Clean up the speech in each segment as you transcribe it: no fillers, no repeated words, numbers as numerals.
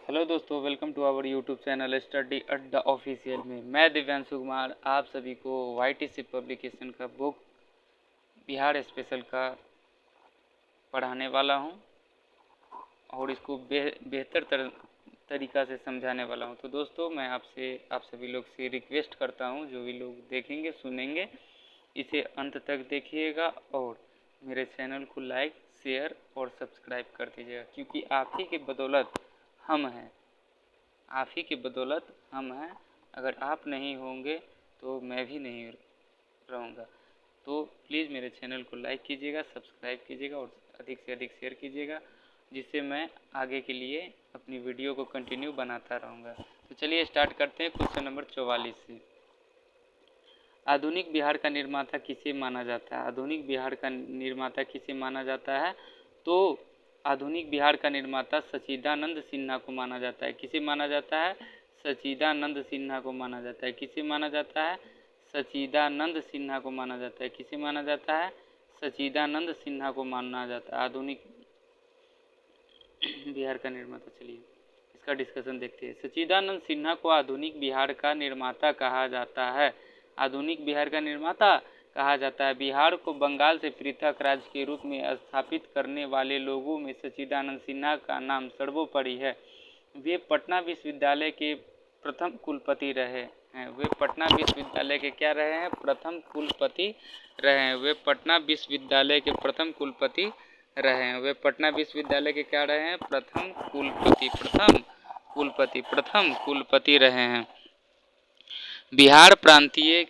Hello दोस्तों, welcome to our YouTube channel study Adda official में मैं दिव्यांशु कुमार आप सभी को YTC पब्लिकेशन का बुक बिहार स्पेशल का पढ़ाने वाला हूं और इसको बेहतर तरीक़ा से समझाने वाला हूं। तो दोस्तों, मैं आप सभी लोग से रिक्वेस्ट करता हूं, जो भी लोग देखेंगे सुनेंगे इसे अंत तक देखिएगा और मेरे चैनल को लाइक, शेयर और सब्सक्राइब कर दीजिएगा, क्योंकि आप ही की बदौलत हम हैं। आप ही की बदौलत हम हैं। अगर आप नहीं होंगे तो मैं भी नहीं रहूँगा। तो प्लीज़ मेरे चैनल को लाइक कीजिएगा, सब्सक्राइब कीजिएगा और अधिक से अधिक शेयर कीजिएगा, जिससे मैं आगे के लिए अपनी वीडियो को कंटिन्यू बनाता रहूँगा। तो चलिए स्टार्ट करते हैं क्वेश्चन नंबर 44 से। आधुनिक बिहार का निर्माता किसे माना जाता है? आधुनिक बिहार का निर्माता किसे माना जाता है? तो आधुनिक बिहार का निर्माता सच्चिदानंद सिन्हा को माना जाता है। किसे माना जाता है? सच्चिदानंद सिन्हा को माना जाता है। किसे माना जाता है? सच्चिदानंद सिन्हा को माना जाता है। किसे माना जाता है? सच्चिदानंद सिन्हा को माना जाता है आधुनिक बिहार का निर्माता। चलिए इसका डिस्कशन देखते हैं। सच्चिदानंद सिन्हा को आधुनिक बिहार का निर्माता कहा जाता है। आधुनिक बिहार का निर्माता कहा जाता है। बिहार को बंगाल से पृथक राज्य के रूप में स्थापित करने वाले लोगों में सच्चिदानंद सिन्हा का नाम सर्वोपरि है। वे पटना विश्वविद्यालय के प्रथम कुलपति रहे हैं। वे पटना विश्वविद्यालय के क्या रहे हैं? प्रथम कुलपति रहे हैं। वे पटना विश्वविद्यालय के प्रथम कुलपति रहे हैं। वे पटना विश्वविद्यालय के क्या रहे हैं? प्रथम कुलपति रहे हैं। बिहार प्रांतीय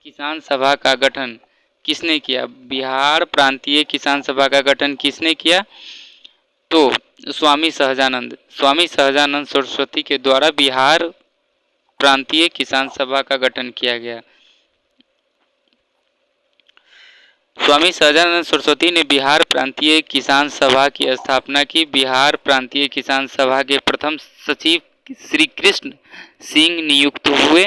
किसान सभा का गठन किसने किया? बिहार प्रांतीय किसान सभा का गठन किसने किया? तो स्वामी सहजानंद सरस्वती के द्वारा बिहार प्रांतीय किसान सभा का गठन किया गया। स्वामी सहजानंद सरस्वती ने बिहार प्रांतीय किसान सभा की स्थापना की। बिहार प्रांतीय किसान सभा के प्रथम सचिव श्री कृष्ण सिंह नियुक्त हुए।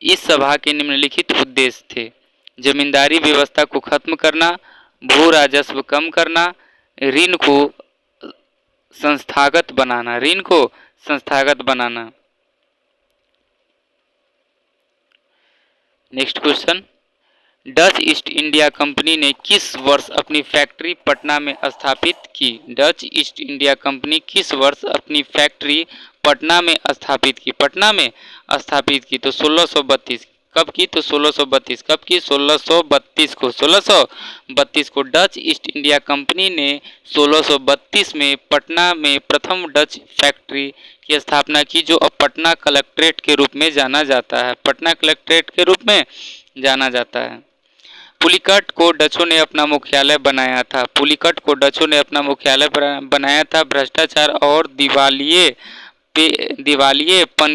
इस सभा के निम्नलिखित उद्देश्य थे: जमींदारी व्यवस्था को खत्म करना, भू राजस्व कम करना, ऋण को संस्थागत बनाना। Next question, Dutch East India company ने किस वर्ष अपनी फैक्ट्री पटना में स्थापित की? डच ईस्ट इंडिया कंपनी किस वर्ष अपनी फैक्ट्री पटना में स्थापित की? तो 1632। कब की? तो 1632। कब की? 1632 को। 1632 को डच ईस्ट इंडिया कंपनी ने 1632 में पटना में प्रथम डच फैक्ट्री की स्थापना की, जो अब पटना कलेक्ट्रेट के रूप में जाना जाता है। पटना कलेक्ट्रेट के रूप में जाना जाता है। पुलिकट को डचों ने अपना मुख्यालय बनाया था। भ्रष्टाचार और दिवालियेपन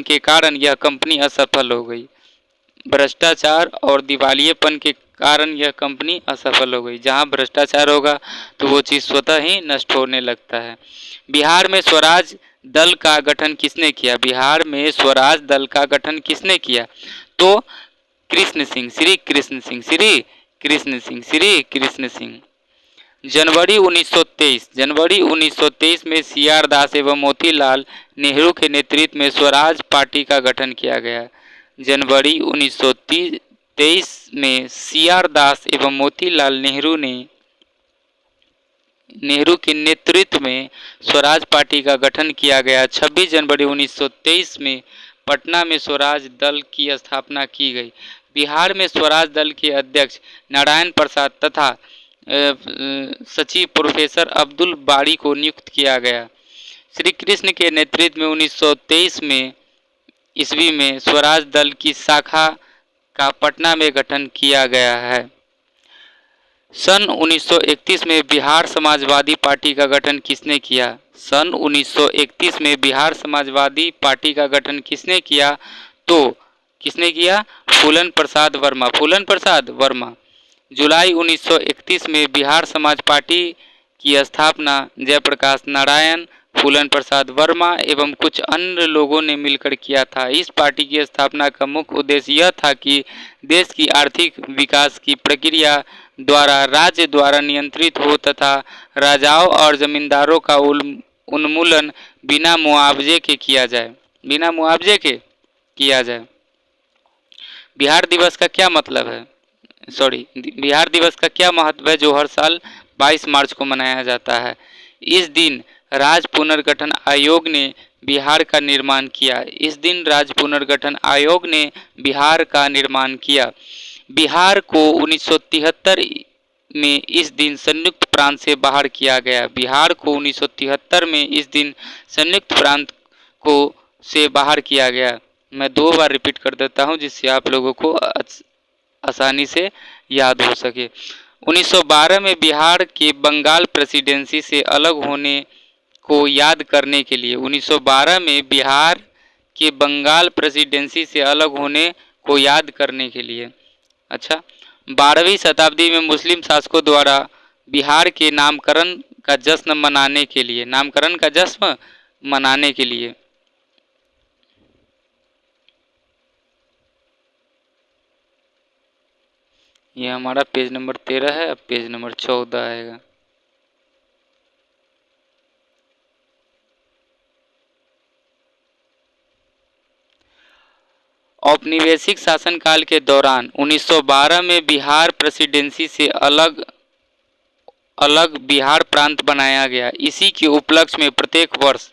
के कारण यह कंपनी असफल हो गई। जहां भ्रष्टाचार होगा तो वो चीज़ स्वतः ही नष्ट होने लगता है। बिहार में स्वराज दल का गठन किसने किया? बिहार में स्वराज दल का गठन किसने किया? तो श्री कृष्ण सिंह। जनवरी 1923 में CR दास एवं मोतीलाल नेहरू के नेतृत्व में स्वराज पार्टी का गठन किया गया। जनवरी 1923 में CR दास एवं मोतीलाल नेहरू के नेतृत्व में स्वराज पार्टी का गठन किया गया। 26 जनवरी 1923 में पटना में स्वराज दल की स्थापना की गई। बिहार में स्वराज दल के अध्यक्ष नारायण प्रसाद तथा सचिव प्रोफेसर अब्दुल बारी को नियुक्त किया गया। श्री कृष्ण के नेतृत्व में 1923 ईस्वी में स्वराज दल की शाखा का पटना में गठन किया गया है। सन 1931 में बिहार समाजवादी पार्टी का गठन किसने किया? सन 1931 में बिहार समाजवादी पार्टी का गठन किसने किया? तो किसने किया? फूलन प्रसाद वर्मा। जुलाई 1931 में बिहार समाज पार्टी की स्थापना जयप्रकाश नारायण, फूलन प्रसाद वर्मा एवं कुछ अन्य लोगों ने मिलकर किया था। इस पार्टी की स्थापना का मुख्य उद्देश्य यह था कि देश की आर्थिक विकास की प्रक्रिया राज्य द्वारा नियंत्रित हो तथा राजाओं और जमींदारों का उन्मूलन बिना मुआवजे के किया जाए। बिना मुआवजे के किया जाए। बिहार दिवस का क्या मतलब है, बिहार दिवस का क्या महत्व है जो हर साल 22 मार्च को मनाया जाता है? इस दिन राज्य पुनर्गठन आयोग ने बिहार का निर्माण किया। इस दिन राज्य पुनर्गठन आयोग ने बिहार का निर्माण किया। बिहार को 1973 में इस दिन संयुक्त प्रांत से बाहर किया गया। बिहार को 1973 में इस दिन संयुक्त प्रांत को से बाहर किया गया। मैं 2 बार रिपीट कर देता हूं जिससे आप लोगों को आसानी से याद हो सके। 1912 में बिहार के बंगाल प्रेसिडेंसी से अलग होने को याद करने के लिए 1912 में बिहार के बंगाल प्रेसिडेंसी से अलग होने को याद करने के लिए। अच्छा, 12वीं शताब्दी में मुस्लिम शासकों द्वारा बिहार के नामकरण का जश्न मनाने के लिए ये हमारा पेज नंबर 13 है। अब पेज नंबर 14 आएगा। औपनिवेशिक शासनकाल के दौरान 1912 में बिहार प्रेसिडेंसी से अलग बिहार प्रांत बनाया गया। इसी के उपलक्ष्य में प्रत्येक वर्ष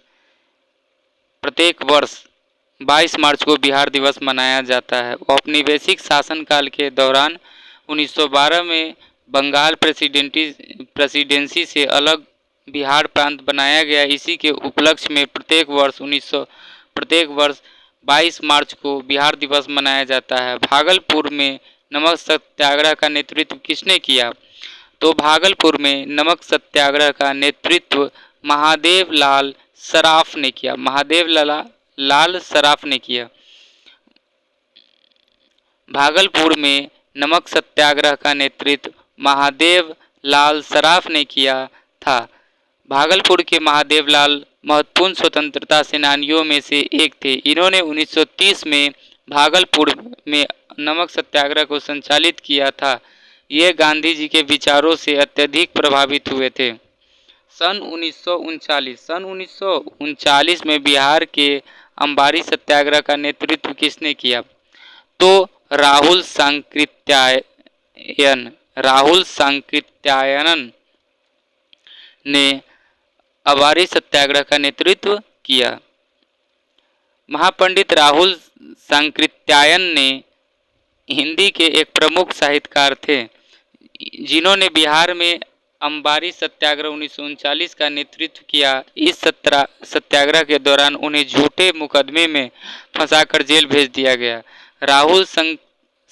22 मार्च को बिहार दिवस मनाया जाता है। औपनिवेशिक शासनकाल के दौरान 1912 में बंगाल प्रेसिडेंसी से अलग बिहार प्रांत बनाया गया। इसी के उपलक्ष्य में प्रत्येक वर्ष 22 मार्च को बिहार दिवस मनाया जाता है। भागलपुर में नमक सत्याग्रह का नेतृत्व किसने किया? तो भागलपुर में नमक सत्याग्रह का नेतृत्व महादेव लाल सराफ ने किया। भागलपुर में नमक सत्याग्रह का नेतृत्व महादेव लाल सराफ ने किया था। भागलपुर के महादेव लाल महत्वपूर्ण स्वतंत्रता सेनानियों में से एक थे। इन्होंने 1930 में भागलपुर में नमक सत्याग्रह को संचालित किया था। ये गांधी जी के विचारों से अत्यधिक प्रभावित हुए थे। सन 1939 में बिहार के अंबारी सत्याग्रह का नेतृत्व किसने किया? तो राहुल सांकृत्यायन ने अंबारी सत्याग्रह का नेतृत्व किया। महापंडित राहुल सांकृत्यायन ने हिंदी के एक प्रमुख साहित्यकार थे जिन्होंने बिहार में अंबारी सत्याग्रह 1939 का नेतृत्व किया। इस सत्याग्रह के दौरान उन्हें झूठे मुकदमे में फंसाकर जेल भेज दिया गया। राहुल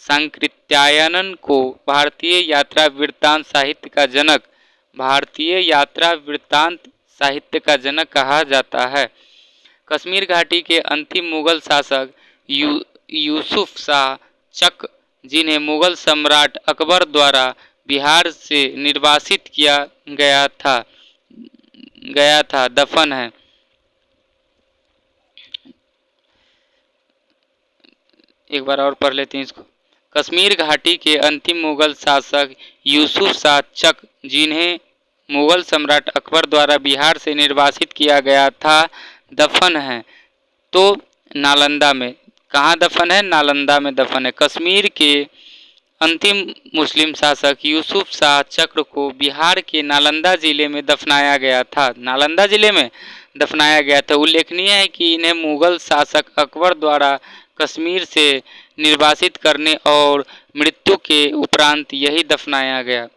सांकृत्यायन को भारतीय यात्रा वृत्तांत साहित्य का जनक कहा जाता है। कश्मीर घाटी के अंतिम मुगल शासक यूसुफ शाह चक, जिन्हें मुगल सम्राट अकबर द्वारा बिहार से निर्वासित किया गया था, दफन है। एक बार और पढ़ लेते हैं इसको। कश्मीर घाटी के अंतिम मुगल शासक यूसुफ शाह चक, जिन्हें मुगल सम्राट अकबर द्वारा बिहार से निर्वासित किया गया था, दफन है। तो नालंदा में कहाँ दफन है? नालंदा में दफन है। कश्मीर के अंतिम मुस्लिम शासक यूसुफ शाह चक्र को बिहार के नालंदा जिले में दफनाया गया था। उल्लेखनीय है कि इन्हें मुगल शासक अकबर द्वारा कश्मीर से निर्वासित करने और मृत्यु के उपरांत यही दफनाया गया।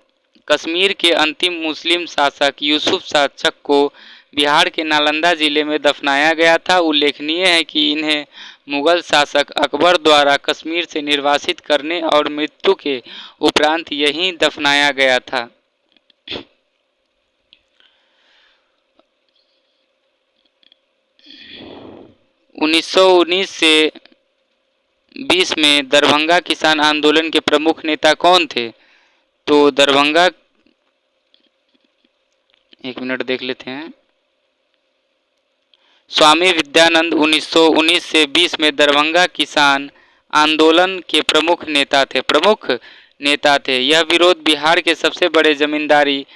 कश्मीर के अंतिम मुस्लिम शासक यूसुफ शाह चक को बिहार के नालंदा जिले में दफनाया गया था। उल्लेखनीय है कि इन्हें मुगल शासक अकबर द्वारा कश्मीर से निर्वासित करने और मृत्यु के उपरांत यहीं दफनाया गया था। (1919 से 20 में दरभंगा किसान आंदोलन के प्रमुख नेता कौन थे? तो दरभंगा, एक मिनट देख लेते हैं। स्वामी विद्यानंद 1919 से 20 में दरभंगा किसान आंदोलन के प्रमुख नेता थे। यह विरोध बिहार के सबसे बड़े जमींदारी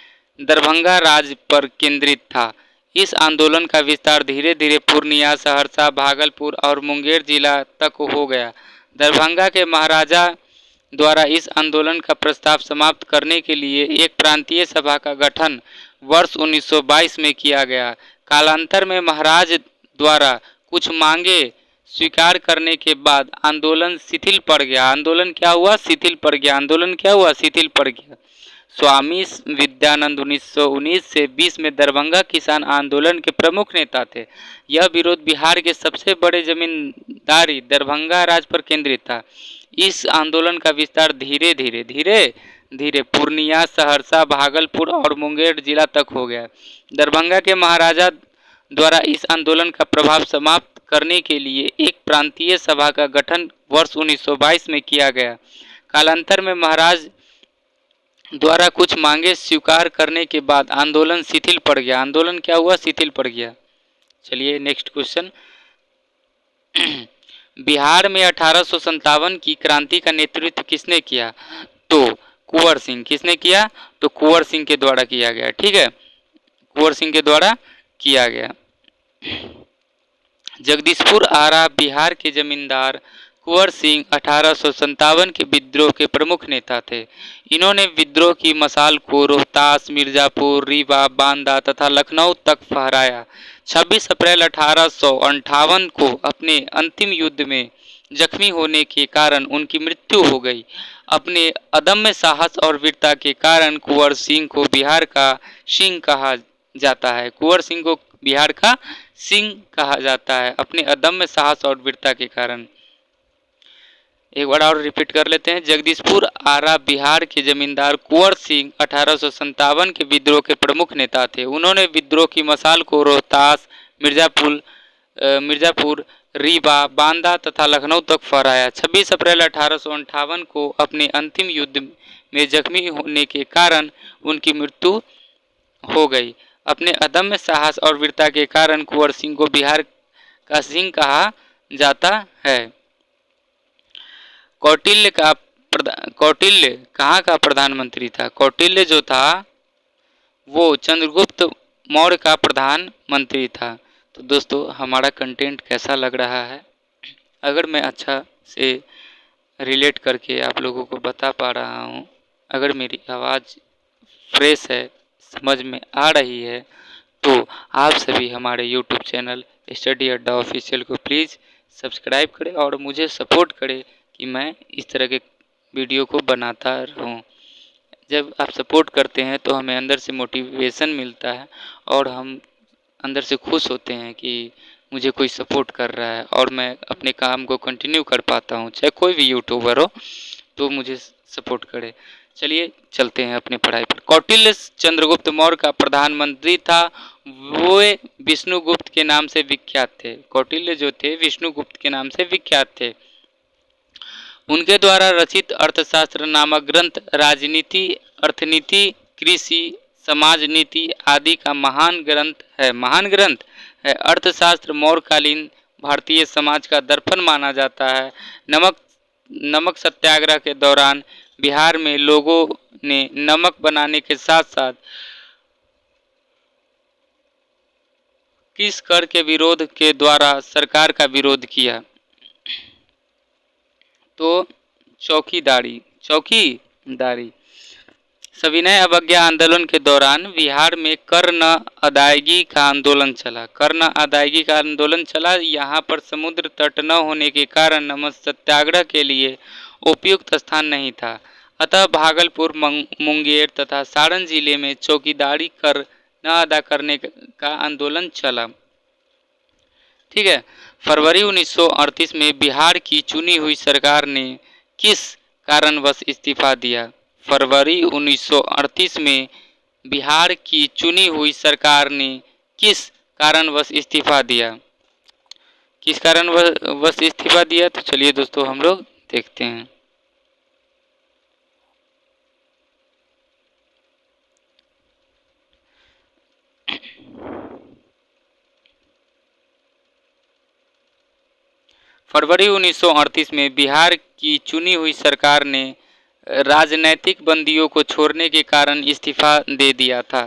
दरभंगा राज पर केंद्रित था। इस आंदोलन का विस्तार धीरे धीरे पूर्णिया, सहरसा, भागलपुर और मुंगेर जिला तक हो गया। दरभंगा के महाराजा द्वारा इस आंदोलन का प्रस्ताव समाप्त करने के लिए एक प्रांतीय सभा का गठन वर्ष 1922 में किया गया। कालांतर में महाराज द्वारा कुछ मांगे स्वीकार करने के बाद आंदोलन शिथिल पड़ गया। आंदोलन क्या हुआ? शिथिल पड़ गया। आंदोलन क्या हुआ? शिथिल पड़ गया। स्वामी विद्यानंद 1919 से 20 में दरभंगा किसान आंदोलन के प्रमुख नेता थे। यह विरोध बिहार के सबसे बड़े जमींदारी दरभंगा राज पर केंद्रित था। इस आंदोलन का विस्तार धीरे धीरे पूर्णिया, सहरसा, भागलपुर और मुंगेर जिला तक हो गया। दरभंगा के महाराजा द्वारा इस आंदोलन का प्रभाव समाप्त करने के लिए एक प्रांतीय सभा का गठन वर्ष 1922 में किया गया। कालांतर में महाराज द्वारा कुछ मांगे स्वीकार करने के बाद आंदोलन शिथिल पड़ गया। आंदोलन क्या हुआ? शिथिल पड़ गया। चलिए नेक्स्ट क्वेश्चन। बिहार में 1857 की क्रांति का नेतृत्व किसने किया? तो कुंवर सिंह। किसने किया? तो कुंवर सिंह के द्वारा किया गया। ठीक है, कुंवर सिंह के द्वारा किया गया। जगदीशपुर आरा बिहार के जमींदार कुंवर सिंह 1857 के विद्रोह के प्रमुख नेता थे। इन्होंने विद्रोह की मशाल को रोहतास, मिर्जापुर, रीवा, बांदा तथा लखनऊ तक फहराया। 26 अप्रैल 1858 को अपने अंतिम युद्ध में जख्मी होने के कारण उनकी मृत्यु हो गई। अपने अदम्य साहस और वीरता के कारण कुंवर सिंह को बिहार का सिंह कहा जाता है। कुंवर सिंह को बिहार का सिंह कहा जाता है अपने अदम्य साहस और वीरता के कारण। एक बार और रिपीट कर लेते हैं। जगदीशपुर आरा बिहार के जमींदार कुंवर सिंह 1857 के विद्रोह के प्रमुख नेता थे। उन्होंने विद्रोह की मशाल को रोहतास, मिर्जापुर, रीवा, बांदा तथा लखनऊ तक फहराया। 26 अप्रैल 1858 को अपने अंतिम युद्ध में जख्मी होने के कारण उनकी मृत्यु हो गई। अपने अदम्य साहस और वीरता के कारण कुंवर सिंह को बिहार का सिंह कहा जाता है। कौटिल्य कहाँ का प्रधानमंत्री था? कौटिल्य जो था वो चंद्रगुप्त मौर्य का प्रधानमंत्री था। तो दोस्तों हमारा कंटेंट कैसा लग रहा है? अगर मैं अच्छा से रिलेट करके आप लोगों को बता पा रहा हूँ, अगर मेरी आवाज़ फ्रेश है, समझ में आ रही है, तो आप सभी हमारे YouTube channel study Adda official को प्लीज़ सब्सक्राइब करें और मुझे सपोर्ट करें कि मैं इस तरह के वीडियो को बनाता रहूं। जब आप सपोर्ट करते हैं तो हमें अंदर से मोटिवेशन मिलता है और हम अंदर से खुश होते हैं कि मुझे कोई सपोर्ट कर रहा है और मैं अपने काम को कंटिन्यू कर पाता हूं। चाहे कोई भी यूट्यूबर हो तो मुझे सपोर्ट करे। चलिए चलते हैं अपनी पढ़ाई पर। कौटिल्य चंद्रगुप्त मौर्य का प्रधानमंत्री था। वो विष्णुगुप्त के नाम से विख्यात थे। कौटिल्य जो थे विष्णुगुप्त के नाम से विख्यात थे। उनके द्वारा रचित अर्थशास्त्र नामक ग्रंथ राजनीति, अर्थनीति, कृषि, समाज नीति आदि का महान ग्रंथ है। अर्थशास्त्र मौर्यकालीन भारतीय समाज का दर्पण माना जाता है। नमक सत्याग्रह के दौरान बिहार में लोगों ने नमक बनाने के साथ साथ किस कर के विरोध के द्वारा सरकार का विरोध किया? तो चौकीदारी। सविनय अवज्ञा आंदोलन के दौरान बिहार में कर न अदायगी का आंदोलन चला। यहाँ पर समुद्र तट न होने के कारण नमक सत्याग्रह के लिए उपयुक्त स्थान नहीं था। अतः भागलपुर, मुंगेर तथा सारण जिले में चौकीदारी कर न अदा करने का आंदोलन चला। ठीक है। फरवरी 1938 में बिहार की चुनी हुई सरकार ने किस कारणवश इस्तीफा दिया? फरवरी 1938 में बिहार की चुनी हुई सरकार ने किस कारणवश इस्तीफा दिया? किस कारणवश इस्तीफा दिया? तो चलिए दोस्तों हम लोग देखते हैं। फरवरी 1938 में बिहार की चुनी हुई सरकार ने राजनैतिक बंदियों को छोड़ने के कारण इस्तीफा दे दिया था।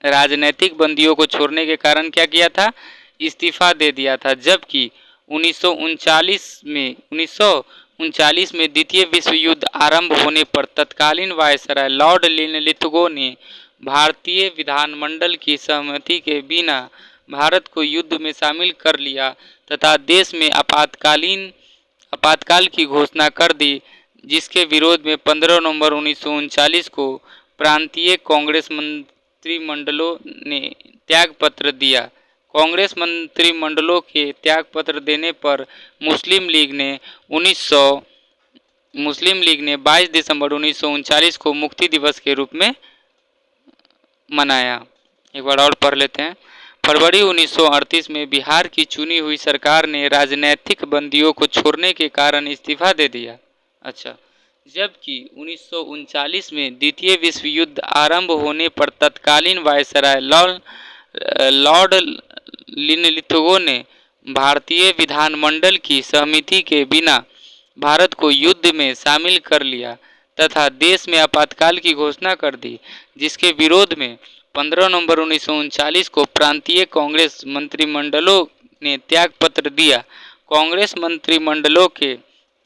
राजनैतिक बंदियों को छोड़ने के कारण क्या किया था, इस्तीफा दे दिया था। जबकि 1939 में द्वितीय विश्व युद्ध आरंभ होने पर तत्कालीन वायसराय लॉर्ड लिनलिथगो ने भारतीय विधानमंडल की सहमति के बिना भारत को युद्ध में शामिल कर लिया तथा देश में आपातकाल की घोषणा कर दी, जिसके विरोध में 15 नवंबर 1939 को प्रांतीय कांग्रेस मंत्रिमंडलों ने त्यागपत्र दिया। कांग्रेस मंत्रिमंडलों के त्यागपत्र देने पर मुस्लिम लीग ने 22 दिसंबर 1939 को मुक्ति दिवस के रूप में मनाया। एक बार और पढ़ लेते हैं। फरवरी 1938 में बिहार की चुनी हुई सरकार ने राजनैतिक बंदियों को छोड़ने के कारण इस्तीफा दे दिया। अच्छा, जबकि 1939 में द्वितीय विश्व युद्ध आरंभ होने पर तत्कालीन वायसराय लॉर्ड लिनलिथगो ने भारतीय विधानमंडल की सहमति के बिना भारत को युद्ध में शामिल कर लिया तथा देश में आपातकाल की घोषणा कर दी, जिसके विरोध में 15 नवंबर 1939 को प्रांतीय कांग्रेस मंत्रिमंडलों ने त्यागपत्र दिया। कांग्रेस मंत्रिमंडलों के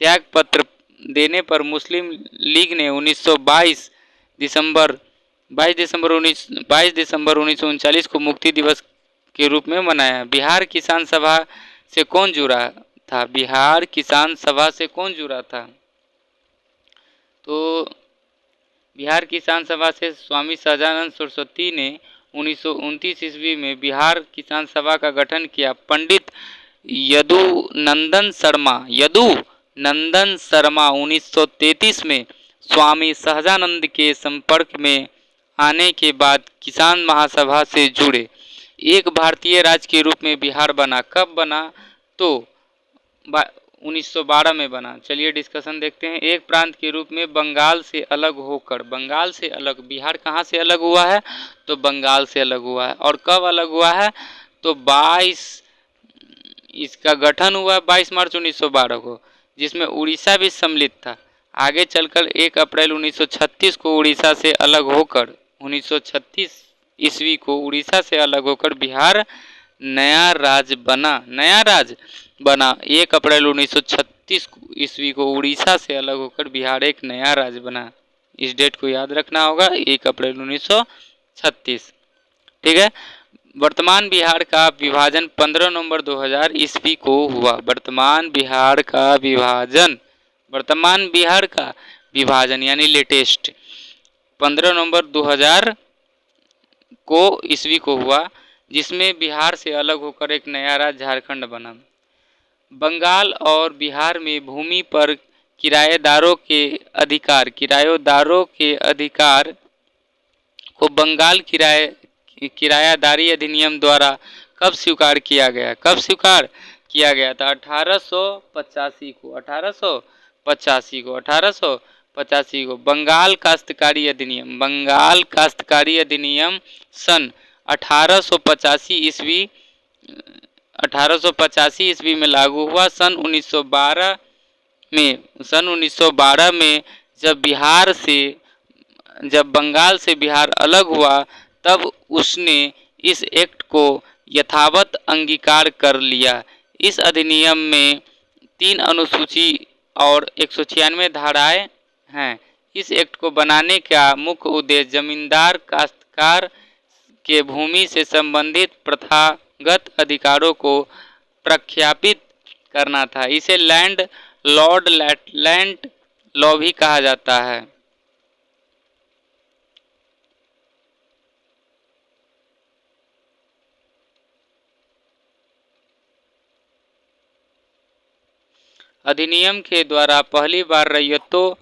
त्यागपत्र देने पर मुस्लिम लीग ने 22 दिसंबर 1939 को मुक्ति दिवस के रूप में मनाया। बिहार किसान सभा से कौन जुड़ा था? बिहार किसान सभा से कौन जुड़ा था? तो बिहार किसान सभा से स्वामी सहजानंद सरस्वती ने 1929 ईस्वी में बिहार किसान सभा का गठन किया। पंडित यदुनंदन शर्मा 1933 में स्वामी सहजानंद के संपर्क में आने के बाद किसान महासभा से जुड़े। एक भारतीय राज्य के रूप में बिहार बना। कब बना? तो 1912 में बना। चलिए डिस्कशन देखते हैं। एक प्रांत के रूप में बंगाल से अलग बिहार कहाँ से अलग हुआ है? तो बंगाल से अलग हुआ है। और कब अलग हुआ है? तो इसका गठन हुआ 22 मार्च 1912 को, जिसमें उड़ीसा भी सम्मिलित था। आगे चलकर 1 अप्रैल 1936 को उड़ीसा से अलग होकर 1936 ईस्वी को उड़ीसा से अलग होकर बिहार नया राज्य बना। 1 अप्रैल 1936 ईस्वी को उड़ीसा से अलग होकर बिहार एक नया राज्य बना। इस डेट को याद रखना होगा, 1 अप्रैल 1936। ठीक है। वर्तमान बिहार का विभाजन 15 नवंबर 2000 ईस्वी को हुआ। वर्तमान बिहार का विभाजन यानी लेटेस्ट 15 नवंबर 2000 को ईस्वी को हुआ, जिसमें बिहार से अलग होकर एक नया राज्य झारखंड बना। बंगाल और बिहार में भूमि पर किराएदारों के अधिकार को बंगाल किरायादारी अधिनियम द्वारा कब स्वीकार किया गया? था 1885 को। बंगाल काश्तकारी अधिनियम सन 1885 ईस्वी में लागू हुआ। सन 1912 में जब बंगाल से बिहार अलग हुआ, तब उसने इस एक्ट को यथावत अंगीकार कर लिया। इस अधिनियम में 3 अनुसूची और 196 धाराएं हैं। इस एक्ट को बनाने का मुख्य उद्देश्य जमींदार काश्तकार के भूमि से संबंधित प्रथागत अधिकारों को प्रख्यापित करना था। इसे लैंड लॉ भी कहा जाता है। अधिनियम के द्वारा पहली बार रैयतों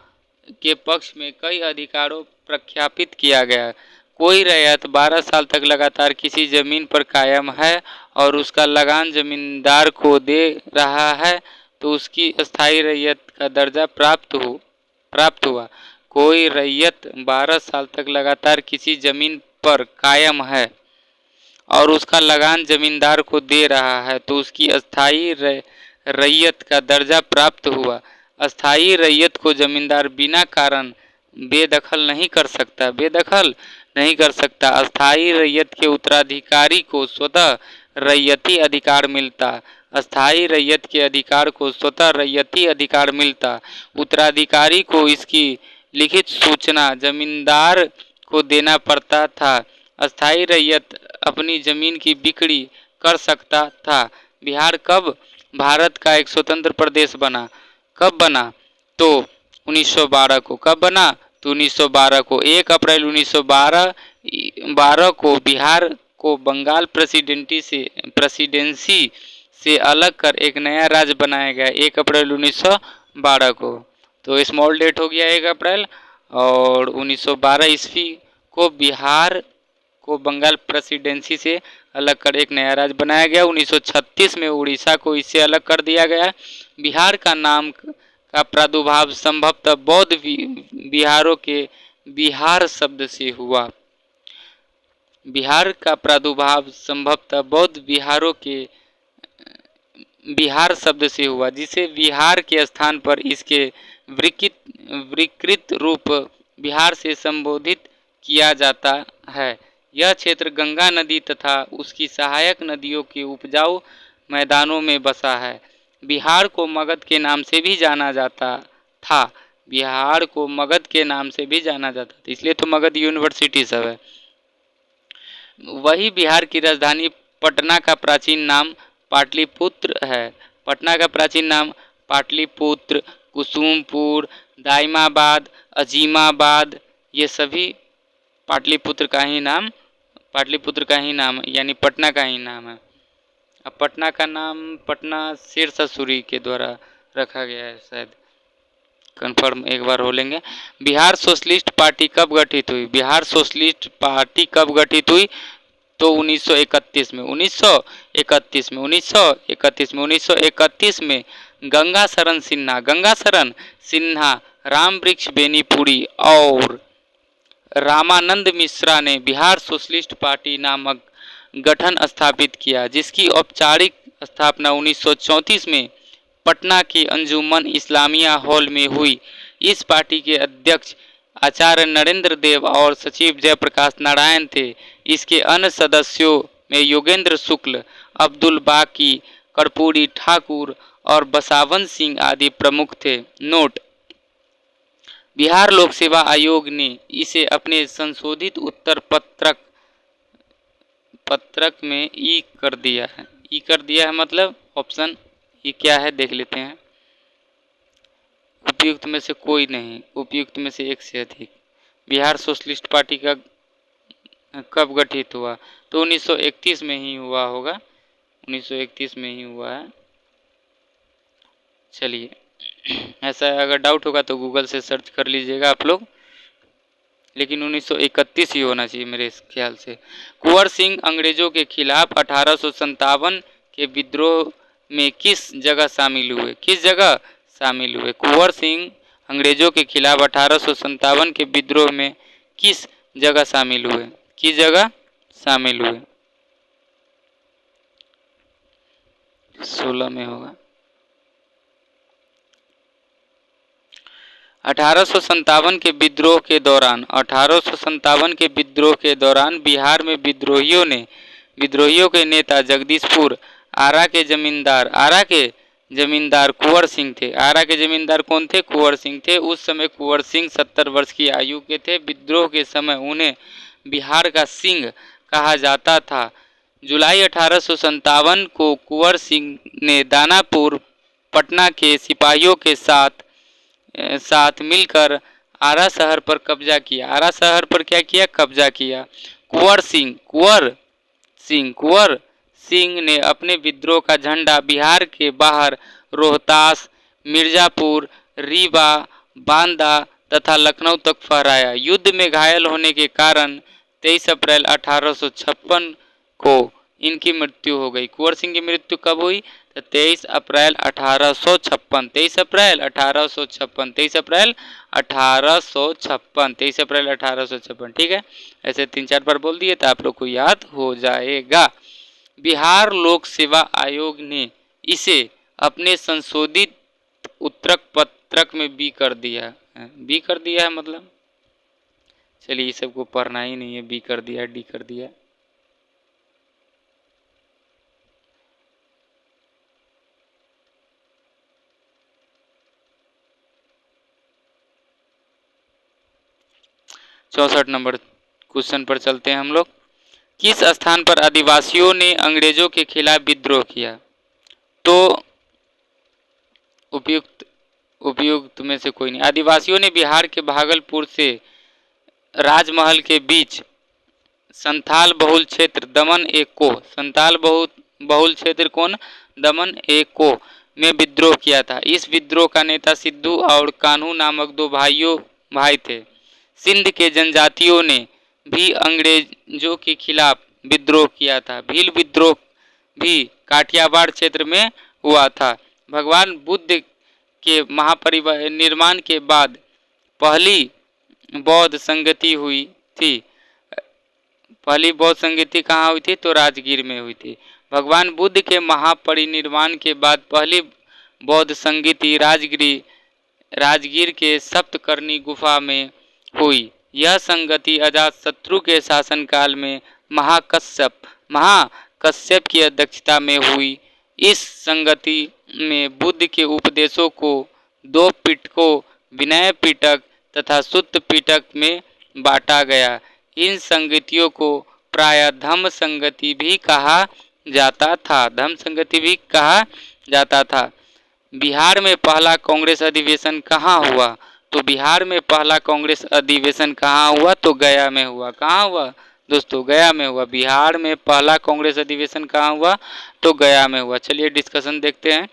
के पक्ष में कई अधिकारों प्रख्यापित किया गया। कोई रैयत 12 साल तक लगातार किसी जमीन पर कायम है और उसका लगान जमींदार को दे रहा है, तो उसकी स्थायी रैयत का दर्जा प्राप्त हुआ। कोई रैयत 12 साल तक लगातार किसी जमीन पर कायम है और उसका लगान जमींदार को दे रहा है, तो उसकी स्थायी रैयत का दर्जा प्राप्त हुआ। अस्थायी रैयत को जमींदार बिना कारण बेदखल नहीं कर सकता। बेदखल नहीं कर सकता। अस्थायी रैयत के उत्तराधिकारी को स्वतः रैयती अधिकार मिलता। अस्थायी रैयत के अधिकार को स्वतः रैयती अधिकार मिलता। उत्तराधिकारी को इसकी लिखित सूचना जमींदार को देना पड़ता था। अस्थायी रैयत अपनी जमीन की बिक्री कर सकता था। बिहार कब भारत का एक स्वतंत्र प्रदेश बना? कब बना? तो 1912 को। कब बना? तो 1912 को। 1 अप्रैल 1912 को बिहार को बंगाल प्रेसिडेंसी से अलग कर एक नया राज्य बनाया गया 1 अप्रैल 1912 को। तो स्मॉल डेट हो गया 1 अप्रैल, और 1912 ईस्वी को बिहार को बंगाल प्रेसिडेंसी से अलग कर एक नया राज्य बनाया गया। 1936 में उड़ीसा को इससे अलग कर दिया गया। बिहार का नाम का प्रादुर्भाव संभवतः बौद्ध बिहारों के बिहार शब्द से हुआ। बिहार का प्रादुर्भाव संभवतः बौद्ध बिहारों के बिहार शब्द से हुआ, जिसे बिहार के स्थान पर इसके विकृत रूप बिहार से संबोधित किया जाता है। यह क्षेत्र गंगा नदी तथा उसकी सहायक नदियों के उपजाऊ मैदानों में बसा है। बिहार को मगध के नाम से भी जाना जाता था। बिहार को मगध के नाम से भी जाना जाता था, इसलिए तो मगध यूनिवर्सिटी सब है। वही बिहार की राजधानी पटना का प्राचीन नाम पाटलिपुत्र है। पटना का प्राचीन नाम पाटलिपुत्र, कुसुमपुर, दाइमाबाद, अजीमाबाद, ये सभी पाटलिपुत्र का ही नाम यानी पटना का ही नाम है। अब पटना का नाम पटना शेरशाह सूरी के द्वारा रखा गया है, शायद कंफर्म एक बार हो लेंगे। बिहार सोशलिस्ट पार्टी कब गठित हुई? बिहार सोशलिस्ट पार्टी कब गठित हुई? तो 1931 में। 1931 में गंगाशरण सिन्हा, रामवृक्ष बेनीपुरी और रामानंद मिश्रा ने बिहार सोशलिस्ट पार्टी नामक गठन स्थापित किया, जिसकी औपचारिक स्थापना 1934 में पटना के अंजुमन इस्लामिया हॉल में हुई। इस पार्टी के अध्यक्ष आचार्य नरेंद्र देव और सचिव जयप्रकाश नारायण थे। इसके अन्य सदस्यों में योगेंद्र शुक्ल, अब्दुल बाकी, कर्पूरी ठाकुर और बसावन सिंह आदि प्रमुख थे। नोट: बिहार लोक सेवा आयोग ने इसे अपने संशोधित उत्तर पत्रक में ई कर दिया है। ई कर दिया है मतलब ऑप्शन ई क्या है देख लेते हैं। उपयुक्त में से कोई नहीं, उपयुक्त में से एक से अधिक। बिहार सोशलिस्ट पार्टी का कब गठित हुआ? तो 1931 में ही हुआ होगा, 1931 में ही हुआ है। चलिए, ऐसा अगर डाउट होगा तो गूगल से सर्च कर लीजिएगा आप लोग, लेकिन 1931 ही होना चाहिए मेरे ख्याल से। कुंवर सिंह अंग्रेजों के खिलाफ 1857 के विद्रोह में किस जगह शामिल हुए? किस जगह शामिल हुए? कुंवर सिंह अंग्रेजों के खिलाफ 1857 के विद्रोह में किस जगह शामिल हुए? किस जगह शामिल हुए? 16 में होगा। 1857 के विद्रोह के दौरान बिहार में विद्रोहियों के नेता जगदीशपुर आरा के जमींदार कुंवर सिंह थे। आरा के जमींदार कौन थे? कुंवर सिंह थे। उस समय कुंवर सिंह 70 वर्ष की आयु के थे। विद्रोह के समय उन्हें बिहार का सिंह कहा जाता था। जुलाई 1857 को कुंवर सिंह ने दानापुर पटना के सिपाहियों के साथ मिलकर आरा शहर पर कब्जा किया। आरा शहर पर क्या किया? कब्जा किया। कुंवर सिंह ने अपने विद्रोह का झंडा बिहार के बाहर रोहतास, मिर्जापुर, रीवा, बांदा तथा लखनऊ तक फहराया। युद्ध में घायल होने के कारण 23 अप्रैल 1856 को इनकी मृत्यु हो गई। कुंवर सिंह की मृत्यु कब हुई? 23 अप्रैल 1856। 23 अप्रैल 1856। ठीक है, ऐसे 3-4 बार बोल दिए तो आप लोग को याद हो जाएगा। बिहार लोक सेवा आयोग ने इसे अपने संशोधित उत्तर पत्रक में बी कर दिया है। मतलब चलिए इस सबको पढ़ना ही नहीं है, बी कर दिया, डी कर दिया। चौसठ नंबर क्वेश्चन पर चलते हैं हम लोग। किस स्थान पर आदिवासियों ने अंग्रेजों के खिलाफ विद्रोह किया? तो उपयुक्त में से कोई नहीं। आदिवासियों ने बिहार के भागलपुर से राजमहल के बीच संथाल बहुल क्षेत्र दमन एको, संथाल बहुल क्षेत्र कौन? दमन एको में विद्रोह किया था। इस विद्रोह का नेता सिद्धू और कान्हू नामक दो भाई थे। सिंध के जनजातियों ने भी अंग्रेजों के खिलाफ विद्रोह किया था। भील विद्रोह भी काठियावाड़ क्षेत्र में हुआ था। भगवान बुद्ध के महापरिनिर्वाण के बाद पहली बौद्ध संगति हुई थी। पहली बौद्ध संगति कहाँ हुई थी? तो राजगीर में हुई थी। भगवान बुद्ध के महापरिनिर्वाण के बाद पहली बौद्ध संगति राजगीर के सप्तकर्णी गुफा में हुई। यह संगति अजातशत्रु के शासनकाल में महाकश्यप की अध्यक्षता में हुई। इस संगति में बुद्ध के उपदेशों को दो पिटकों, विनय पिटक तथा सुत्त पिटक में बांटा गया। इन संगतियों को प्रायः धम्म संगति भी कहा जाता था। बिहार में पहला कांग्रेस अधिवेशन कहाँ हुआ? तो बिहार में पहला कांग्रेस अधिवेशन कहाँ हुआ? तो गया में हुआ। कहाँ हुआ दोस्तों? गया में हुआ। बिहार में पहला कांग्रेस अधिवेशन कहाँ हुआ? तो गया में हुआ। चलिए डिस्कशन देखते हैं।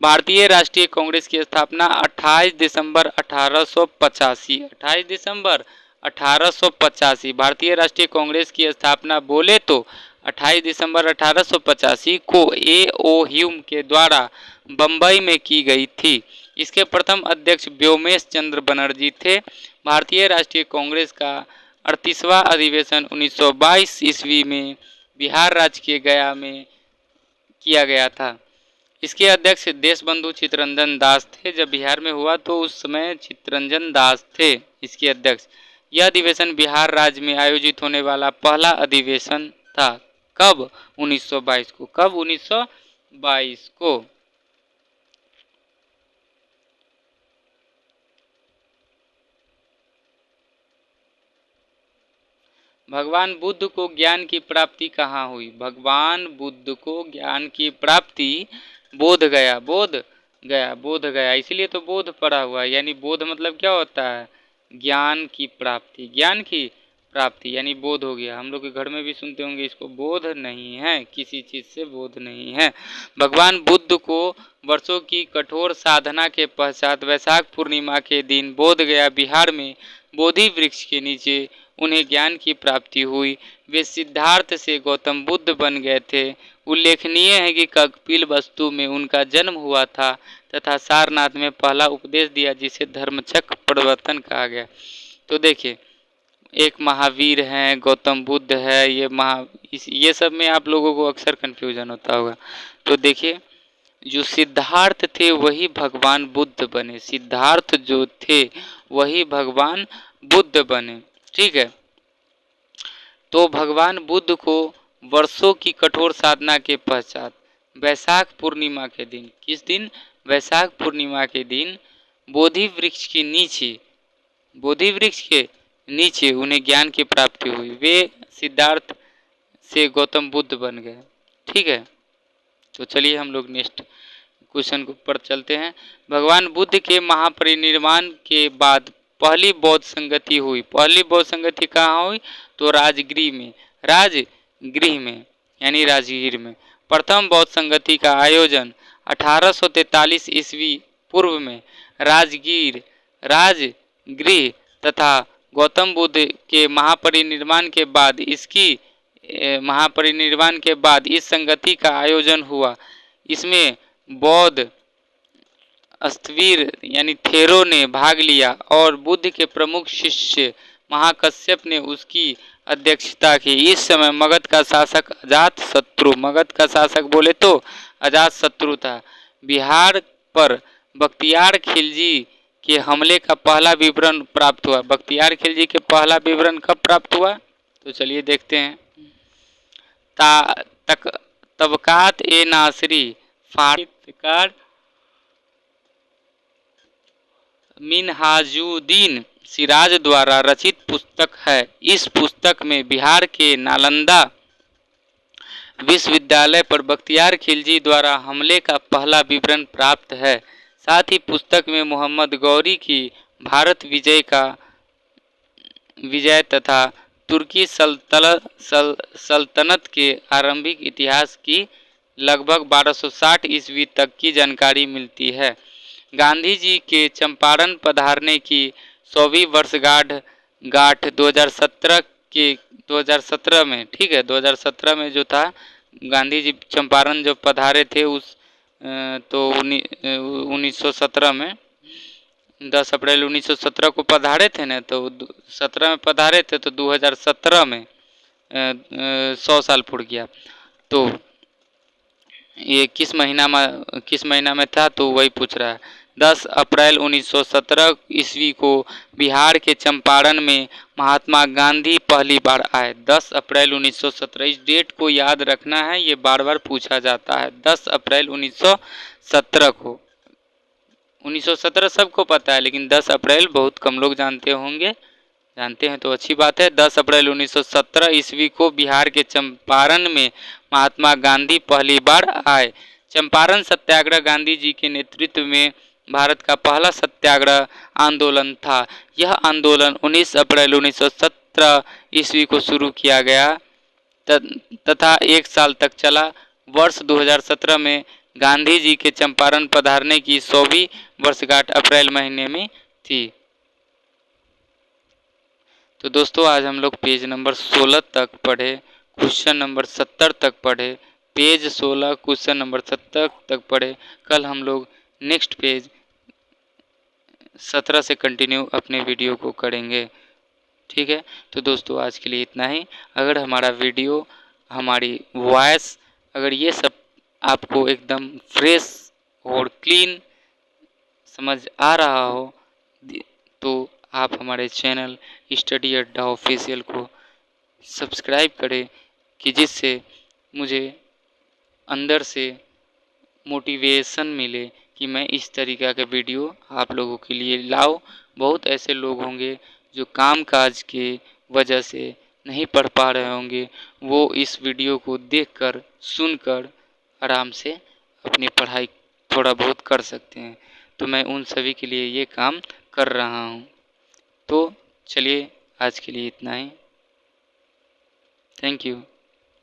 भारतीय राष्ट्रीय कांग्रेस की स्थापना 28 दिसंबर 1885। 28 दिसंबर 1885 भारतीय राष्ट्रीय कांग्रेस की स्थापना बोले तो 28 दिसंबर 1885 को A.O. ह्यूम के द्वारा बंबई में की गई थी। इसके प्रथम अध्यक्ष व्योमेश चंद्र बनर्जी थे। भारतीय राष्ट्रीय कांग्रेस का 38वां अधिवेशन 1922 ईस्वी में बिहार राज्य के गया में किया गया था। इसके अध्यक्ष देशबंधु चित्तरंजन दास थे। जब बिहार में हुआ तो उस समय चित्तरंजन दास थे इसके अध्यक्ष। यह अधिवेशन बिहार राज्य में आयोजित होने वाला पहला अधिवेशन था। कब? 1922 को। कब? 1922 को। भगवान बुद्ध को ज्ञान की प्राप्ति कहाँ हुई? भगवान बुद्ध को ज्ञान की प्राप्ति बोध गया। इसलिए तो बोध पड़ा हुआ है। यानी बोध मतलब क्या होता है? ज्ञान की प्राप्ति। ज्ञान की प्राप्ति यानी बोध हो गया। हम लोग के घर में भी सुनते होंगे इसको, बोध नहीं है, किसी चीज से बोध नहीं है। भगवान बुद्ध को वर्षों की कठोर साधना के पश्चात वैशाख पूर्णिमा के दिन बोध गया बिहार में बोधि वृक्ष के नीचे उन्हें ज्ञान की प्राप्ति हुई। वे सिद्धार्थ से गौतम बुद्ध बन गए थे। उल्लेखनीय है कि कपिल वस्तु में उनका जन्म हुआ था तथा सारनाथ में पहला उपदेश दिया जिसे धर्मचक्र प्रवर्तन कहा गया। तो देखिए, एक महावीर हैं, गौतम बुद्ध है, ये सब में आप लोगों को अक्सर कन्फ्यूजन होता होगा। तो देखिए, जो सिद्धार्थ थे वही भगवान बुद्ध बने। सिद्धार्थ जो थे वही भगवान बुद्ध बने। ठीक है। तो भगवान बुद्ध को वर्षों की कठोर साधना के पश्चात वैशाख पूर्णिमा के दिन, किस दिन? वैशाख पूर्णिमा के दिन बोधि वृक्ष के नीचे उन्हें ज्ञान की प्राप्ति हुई। वे सिद्धार्थ से गौतम बुद्ध बन गए। ठीक है। तो चलिए हम लोग नेक्स्ट क्वेश्चन पर चलते हैं। भगवान बुद्ध के महापरिनिर्वाण के बाद पहली बौद्ध संगति हुई। पहली बौद्ध संगति कहाँ हुई? तो राजगीर में यानी राजगीर में। प्रथम बौद्ध संगति का आयोजन 1843 ईस्वी पूर्व में राजगीर तथा गौतम बुद्ध के महापरिनिर्वाण के बाद इस संगति का आयोजन हुआ। इसमें बौद्ध स्थविर यानी थेरो ने भाग लिया और बुद्ध के प्रमुख शिष्य महाकश्यप ने उसकी अध्यक्षता की। इस समय मगध का शासक बोले तो अजातशत्रु था। बिहार पर बख्तियार खिलजी के हमले का पहला विवरण प्राप्त हुआ। बख्तियार खिलजी के पहला विवरण कब प्राप्त हुआ, तो चलिए देखते हैं। तबकात ए नासरी फारसी मिनहाजुद्दीन सिराज द्वारा रचित पुस्तक है। इस पुस्तक में बिहार के नालंदा विश्वविद्यालय पर बख्तियार खिलजी द्वारा हमले का पहला विवरण प्राप्त है। साथ ही पुस्तक में मोहम्मद गौरी की भारत विजय तथा तुर्की सल्तनत के आरंभिक इतिहास की लगभग 1260 ईस्वी तक की जानकारी मिलती है। गांधी जी के चंपारण पधारने की 100वीं वर्षगांठ 2017 में, ठीक है, 2017 में जो था, गांधी जी चंपारण जो पधारे थे उस तो 1917 में 10 अप्रैल 1917 को पधारे थे ना, तो 17 में पधारे थे तो 2017 में 100 साल पूर्ण गया। तो ये किस महीना में था, तो वही पूछ रहा है। 10 अप्रैल 1917 ईस्वी को बिहार के चंपारण में महात्मा गांधी पहली बार आए। 10 अप्रैल 1917, इस डेट को याद रखना है, ये बार बार पूछा जाता है। 10 अप्रैल 1917 को, 1917 सबको पता है, लेकिन 10 अप्रैल बहुत कम लोग जानते होंगे। जानते हैं तो अच्छी बात है। 10 अप्रैल 1917 ईस्वी को बिहार के चंपारण में महात्मा गांधी पहली बार आए। चंपारण सत्याग्रह गांधी जी के नेतृत्व में भारत का पहला सत्याग्रह आंदोलन था। यह आंदोलन 19 अप्रैल 1917 ईस्वी को शुरू किया गया तथा 1 साल तक चला। वर्ष 2017 में गांधी जी के चंपारण पधारने की 100वीं वर्षगांठ अप्रैल महीने में थी। तो दोस्तों आज हम लोग पेज नंबर 16 तक पढ़े, क्वेश्चन नंबर 70 तक पढ़े। पेज 16 क्वेश्चन नंबर 70 तक पढ़े। कल हम लोग नेक्स्ट पेज 17 से कंटिन्यू अपने वीडियो को करेंगे, ठीक है। तो दोस्तों आज के लिए इतना ही। अगर हमारा वीडियो, हमारी वॉइस, अगर ये सब आपको एकदम फ्रेश और क्लीन समझ आ रहा हो तो आप हमारे चैनल स्टडी अड्डा ऑफिशियल को सब्सक्राइब करें, कि जिससे मुझे अंदर से मोटिवेशन मिले कि मैं इस तरीक़ा का वीडियो आप लोगों के लिए लाऊं। बहुत ऐसे लोग होंगे जो कामकाज के वजह से नहीं पढ़ पा रहे होंगे, वो इस वीडियो को देखकर, सुनकर आराम से अपनी पढ़ाई थोड़ा बहुत कर सकते हैं। तो मैं उन सभी के लिए ये काम कर रहा हूँ। तो चलिए आज के लिए इतना ही। Thank you.